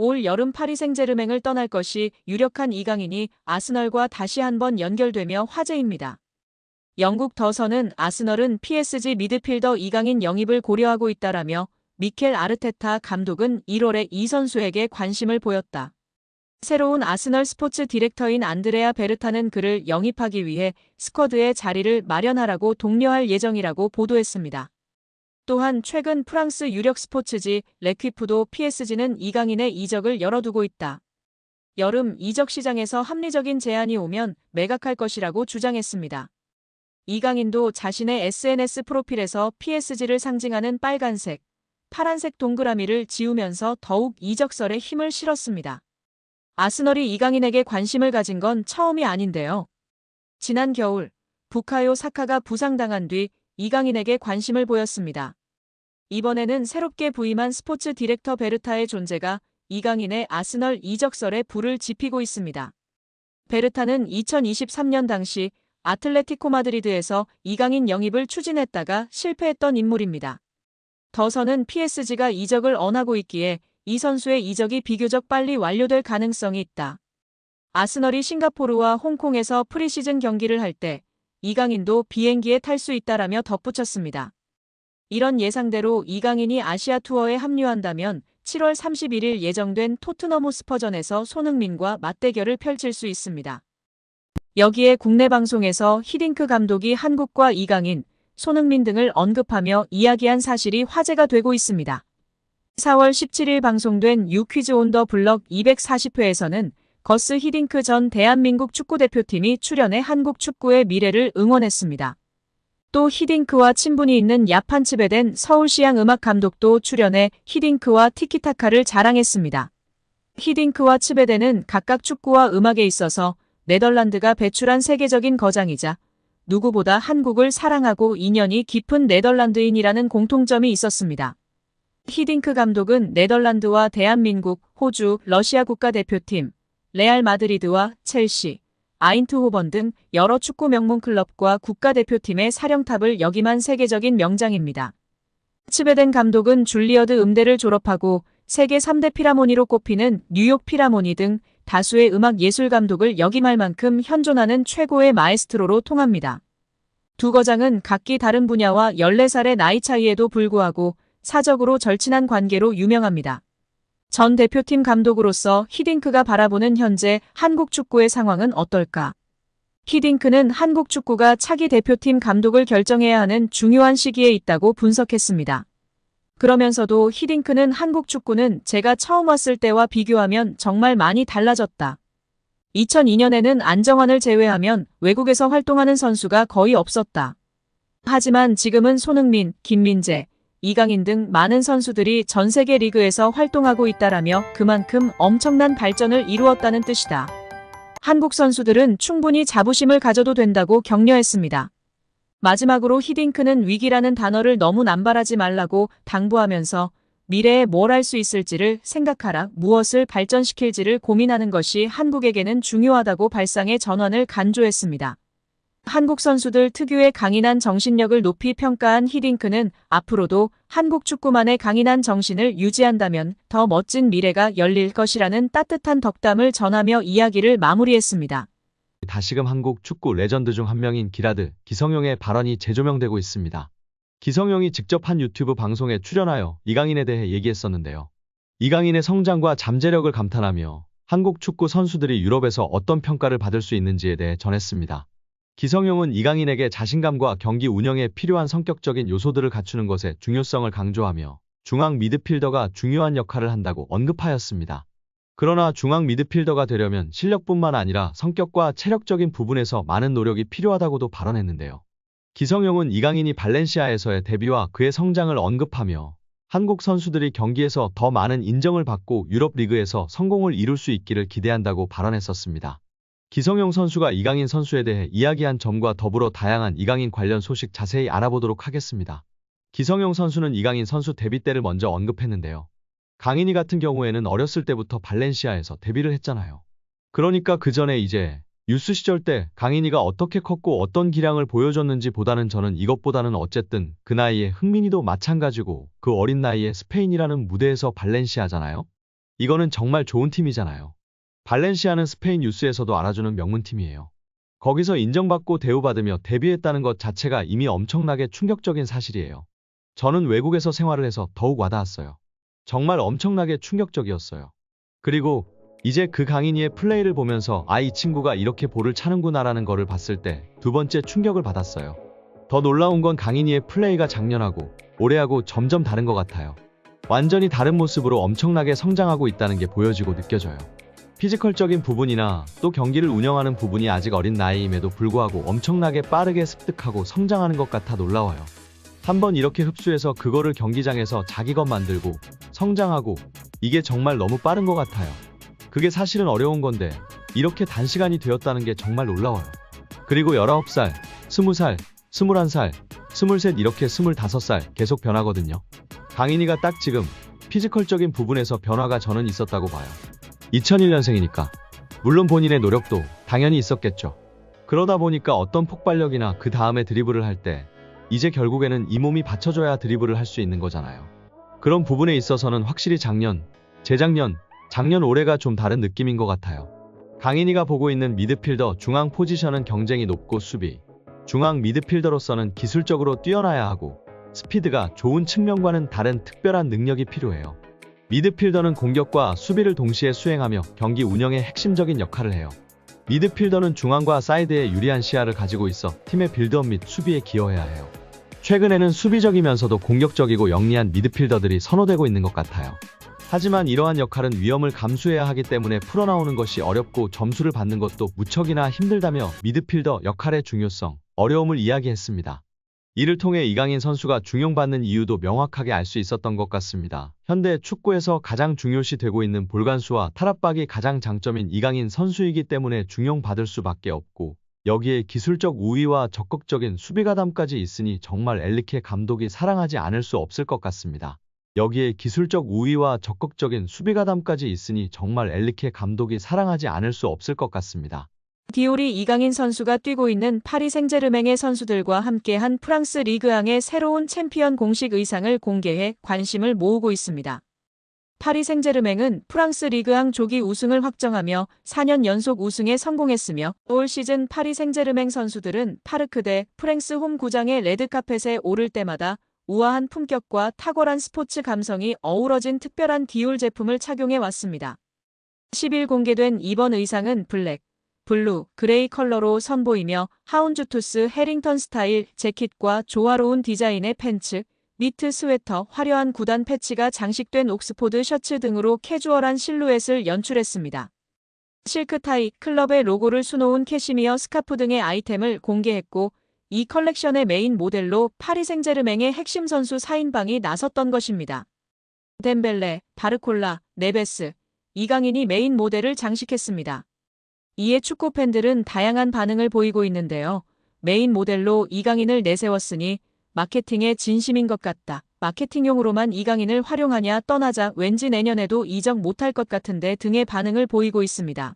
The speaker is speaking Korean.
올 여름 파리 생제르맹을 떠날 것이 유력한 이강인이 아스널과 다시 한번 연결되며 화제입니다. 영국 더선은 아스널은 PSG 미드필더 이강인 영입을 고려하고 있다라며 미켈 아르테타 감독은 1월에 이 선수에게 관심을 보였다. 새로운 아스널 스포츠 디렉터인 안드레아 베르타는 그를 영입하기 위해 스쿼드에 자리를 마련하라고 독려할 예정이라고 보도했습니다. 또한 최근 프랑스 유력 스포츠지 레퀴프도 PSG는 이강인의 이적을 열어두고 있다. 여름 이적 시장에서 합리적인 제안이 오면 매각할 것이라고 주장했습니다. 이강인도 자신의 SNS 프로필에서 PSG를 상징하는 빨간색, 파란색 동그라미를 지우면서 더욱 이적설에 힘을 실었습니다. 아스널이 이강인에게 관심을 가진 건 처음이 아닌데요. 지난 겨울 부카요 사카가 부상당한 뒤 이강인에게 관심을 보였습니다. 이번에는 새롭게 부임한 스포츠 디렉터 베르타의 존재가 이강인의 아스널 이적설에 불을 지피고 있습니다. 베르타는 2023년 당시 아틀레티코 마드리드에서 이강인 영입을 추진했다가 실패했던 인물입니다. 더선은 PSG가 이적을 언하고 있기에 이 선수의 이적이 비교적 빨리 완료될 가능성이 있다. 아스널이 싱가포르와 홍콩에서 프리시즌 경기를 할 때 이강인도 비행기에 탈 수 있다라며 덧붙였습니다. 이런 예상대로 이강인이 아시아 투어에 합류한다면 7월 31일 예정된 토트넘 호스퍼전에서 손흥민과 맞대결을 펼칠 수 있습니다. 여기에 국내 방송에서 히딩크 감독이 한국과 이강인, 손흥민 등을 언급하며 이야기한 사실이 화제가 되고 있습니다. 4월 17일 방송된 유퀴즈 온 더 블럭 240회에서는 거스 히딩크 전 대한민국 축구대표팀이 출연해 한국 축구의 미래를 응원했습니다. 또 히딩크와 친분이 있는 야판츠베덴 서울시향 음악 감독도 출연해 히딩크와 티키타카를 자랑했습니다. 히딩크와 츠베덴은 각각 축구와 음악에 있어서 네덜란드가 배출한 세계적인 거장이자 누구보다 한국을 사랑하고 인연이 깊은 네덜란드인이라는 공통점이 있었습니다. 히딩크 감독은 네덜란드와 대한민국, 호주, 러시아 국가대표팀, 레알 마드리드와 첼시, 아인트호번 등 여러 축구 명문 클럽과 국가대표팀의 사령탑을 역임한 세계적인 명장입니다. 츠베덴 감독은 줄리어드 음대를 졸업하고 세계 3대 피라모니로 꼽히는 뉴욕 피라모니 등 다수의 음악 예술 감독을 역임할 만큼 현존하는 최고의 마에스트로로 통합니다. 두 거장은 각기 다른 분야와 14살의 나이 차이에도 불구하고 사적으로 절친한 관계로 유명합니다. 전 대표팀 감독으로서 히딩크가 바라보는 현재 한국 축구의 상황은 어떨까? 히딩크는 한국 축구가 차기 대표팀 감독을 결정해야 하는 중요한 시기에 있다고 분석했습니다. 그러면서도 히딩크는 한국 축구는 제가 처음 왔을 때와 비교하면 정말 많이 달라졌다. 2002년에는 안정환을 제외하면 외국에서 활동하는 선수가 거의 없었다. 하지만 지금은 손흥민, 김민재, 이강인 등 많은 선수들이 전 세계 리그에서 활동하고 있다라며 그만큼 엄청난 발전을 이루었다는 뜻이다. 한국 선수들은 충분히 자부심을 가져도 된다고 격려했습니다. 마지막으로 히딩크는 위기라는 단어를 너무 남발하지 말라고 당부하면서 미래에 뭘 할 수 있을지를 생각하라, 무엇을 발전시킬지를 고민하는 것이 한국에게는 중요하다고 발상의 전환을 간조했습니다. 한국 선수들 특유의 강인한 정신력을 높이 평가한 히딩크는 앞으로도 한국 축구만의 강인한 정신을 유지한다면 더 멋진 미래가 열릴 것이라는 따뜻한 덕담을 전하며 이야기를 마무리했습니다. 다시금 한국 축구 레전드 중 한 명인 기라드, 기성용의 발언이 재조명되고 있습니다. 기성용이 직접 한 유튜브 방송에 출연하여 이강인에 대해 얘기했었는데요. 이강인의 성장과 잠재력을 감탄하며 한국 축구 선수들이 유럽에서 어떤 평가를 받을 수 있는지에 대해 전했습니다. 기성용은 이강인에게 자신감과 경기 운영에 필요한 성격적인 요소들을 갖추는 것의 중요성을 강조하며 중앙 미드필더가 중요한 역할을 한다고 언급하였습니다. 그러나 중앙 미드필더가 되려면 실력뿐만 아니라 성격과 체력적인 부분에서 많은 노력이 필요하다고도 발언했는데요. 기성용은 이강인이 발렌시아에서의 데뷔와 그의 성장을 언급하며 한국 선수들이 경기에서 더 많은 인정을 받고 유럽 리그에서 성공을 이룰 수 있기를 기대한다고 발언했었습니다. 기성용 선수가 이강인 선수에 대해 이야기한 점과 더불어 다양한 이강인 관련 소식 자세히 알아보도록 하겠습니다. 기성용 선수는 이강인 선수 데뷔 때를 먼저 언급했는데요. 강인이 같은 경우에는 어렸을 때부터 발렌시아에서 데뷔를 했잖아요. 그러니까 그 전에 이제 유스 시절 때 강인이가 어떻게 컸고 어떤 기량을 보여줬는지 보다는 저는 이것보다는 어쨌든 그 나이에 흥민이도 마찬가지고 그 어린 나이에 스페인이라는 무대에서 발렌시아잖아요. 이거는 정말 좋은 팀이잖아요. 발렌시아는 스페인 뉴스에서도 알아주는 명문팀이에요. 거기서 인정받고 대우받으며 데뷔했다는 것 자체가 이미 엄청나게 충격적인 사실이에요. 저는 외국에서 생활을 해서 더욱 와닿았어요. 정말 엄청나게 충격적이었어요. 그리고 이제 그 강인이의 플레이를 보면서 이 친구가 이렇게 볼을 차는구나라는 거를 봤을 때 두 번째 충격을 받았어요. 더 놀라운 건 강인이의 플레이가 작년하고 올해하고 점점 다른 것 같아요. 완전히 다른 모습으로 엄청나게 성장하고 있다는 게 보여지고 느껴져요. 피지컬적인 부분이나 또 경기를 운영하는 부분이 아직 어린 나이임에도 불구하고 엄청나게 빠르게 습득하고 성장하는 것 같아 놀라워요. 한번 이렇게 흡수해서 그거를 경기장에서 자기 것 만들고 성장하고 이게 정말 너무 빠른 것 같아요. 그게 사실은 어려운 건데 이렇게 단시간이 되었다는 게 정말 놀라워요. 그리고 19살, 20살, 21살, 23 이렇게 25살 계속 변하거든요. 강인이가 딱 지금 피지컬적인 부분에서 변화가 저는 있었다고 봐요. 2001년생이니까 물론 본인의 노력도 당연히 있었겠죠. 그러다 보니까 어떤 폭발력이나 그 다음에 드리블을 할 때 이제 결국에는 이 몸이 받쳐줘야 드리블을 할 수 있는 거잖아요. 그런 부분에 있어서는 확실히 작년, 재작년, 작년 올해가 좀 다른 느낌인 것 같아요. 강인이가 보고 있는 미드필더 중앙 포지션은 경쟁이 높고 수비, 중앙 미드필더로서는 기술적으로 뛰어나야 하고 스피드가 좋은 측면과는 다른 특별한 능력이 필요해요. 미드필더는 공격과 수비를 동시에 수행하며 경기 운영의 핵심적인 역할을 해요. 미드필더는 중앙과 사이드에 유리한 시야를 가지고 있어 팀의 빌드업 및 수비에 기여해야 해요. 최근에는 수비적이면서도 공격적이고 영리한 미드필더들이 선호되고 있는 것 같아요. 하지만 이러한 역할은 위험을 감수해야 하기 때문에 풀어나오는 것이 어렵고 점수를 받는 것도 무척이나 힘들다며 미드필더 역할의 중요성, 어려움을 이야기했습니다. 이를 통해 이강인 선수가 중용받는 이유도 명확하게 알 수 있었던 것 같습니다. 현대 축구에서 가장 중요시 되고 있는 볼간수와 탈압박이 가장 장점인 이강인 선수이기 때문에 중용받을 수밖에 없고 여기에 기술적 우위와 적극적인 수비가담까지 있으니 정말 엔리케 감독이 사랑하지 않을 수 없을 것 같습니다. 여기에 기술적 우위와 적극적인 수비가담까지 있으니 정말 엔리케 감독이 사랑하지 않을 수 없을 것 같습니다. 디올이 이강인 선수가 뛰고 있는 파리 생제르맹의 선수들과 함께한 프랑스 리그앙의 새로운 챔피언 공식 의상을 공개해 관심을 모으고 있습니다. 파리 생제르맹은 프랑스 리그앙 조기 우승을 확정하며 4년 연속 우승에 성공했으며 올 시즌 파리 생제르맹 선수들은 파르크 대 프랭스 홈 구장의 레드카펫에 오를 때마다 우아한 품격과 탁월한 스포츠 감성이 어우러진 특별한 디올 제품을 착용해 왔습니다. 10일 공개된 이번 의상은 블랙, 블루, 그레이 컬러로 선보이며 하운주투스 해링턴 스타일 재킷과 조화로운 디자인의 팬츠, 니트 스웨터, 화려한 구단 패치가 장식된 옥스포드 셔츠 등으로 캐주얼한 실루엣을 연출했습니다. 실크타이, 클럽의 로고를 수놓은 캐시미어 스카프 등의 아이템을 공개했고 이 컬렉션의 메인 모델로 파리 생제르맹의 핵심 선수 4인방이 나섰던 것입니다. 덴벨레, 바르콜라, 네베스, 이강인이 메인 모델을 장식했습니다. 이에 축구 팬들은 다양한 반응을 보이고 있는데요. 메인 모델로 이강인을 내세웠으니 마케팅의 진심인 것 같다. 마케팅용으로만 이강인을 활용하냐 떠나자 왠지 내년에도 이적 못할 것 같은데 등의 반응을 보이고 있습니다.